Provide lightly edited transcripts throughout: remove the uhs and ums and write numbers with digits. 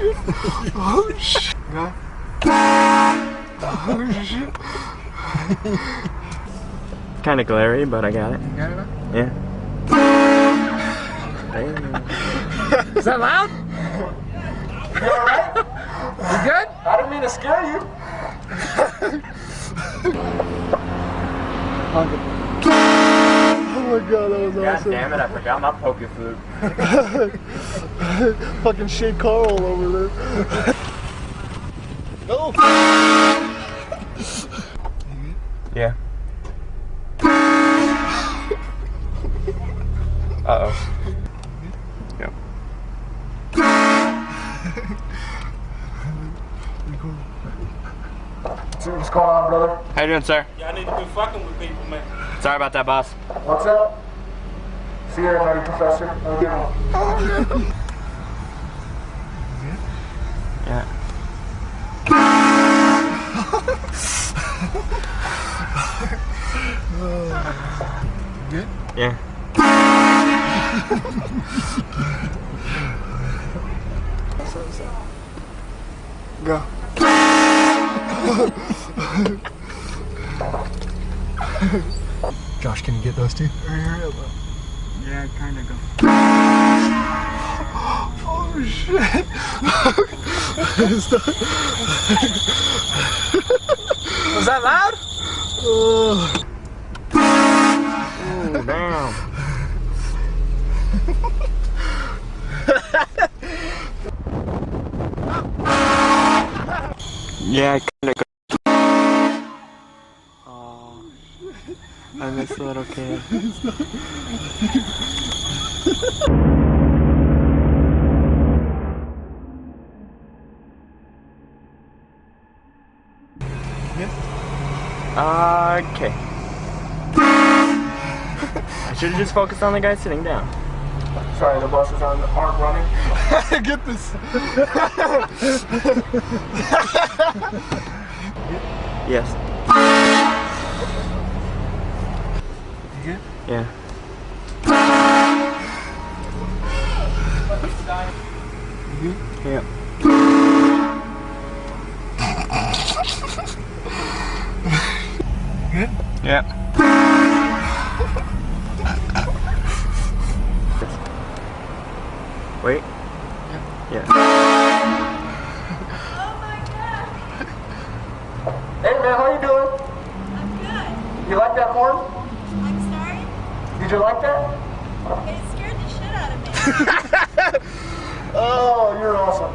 shit. Oh shit. Yeah. Oh shit. Kinda glary, but I got it. You got it now? Yeah. Is that loud? You alright? You good? I didn't mean to scare you. Oh my god, that was awesome. God damn it, I forgot my poke flute. Fucking Shea Carl over there. No! Yeah. Uh-oh. Yep. What's going on, brother? How you doing, sir? Y'all need to be fucking with people, man. Sorry about that, boss. What's up? See you, everybody, professor. Have a good one. Yeah. Good? Yeah. Go. Josh, can you get those two? Yeah, kind of go. Oh shit! Was that loud? Oh, damn. Yeah, kinda go. Oh, I miss the little kid. Okay. I should have just focused on the guy sitting down. Sorry, the buses aren't running. Get this. Yes. You good? Yeah. You good? Yeah. Good? Yeah. Wait. Yeah. Oh my god! Hey man, how you doing? I'm good. You like that horn? I'm sorry? Did you like that? It scared the shit out of me. Oh, you're awesome.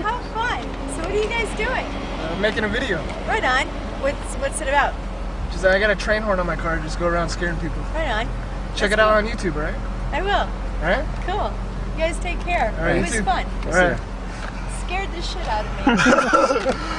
How fun! So what are you guys doing? I'm making a video. Right on. What's it about? Just I got a train horn on my car. Just go around scaring people. Right on. Check it out on YouTube, right? I will. All right. Cool. You guys take care. All right, It you was too. fun. All right. Scared the shit out of me.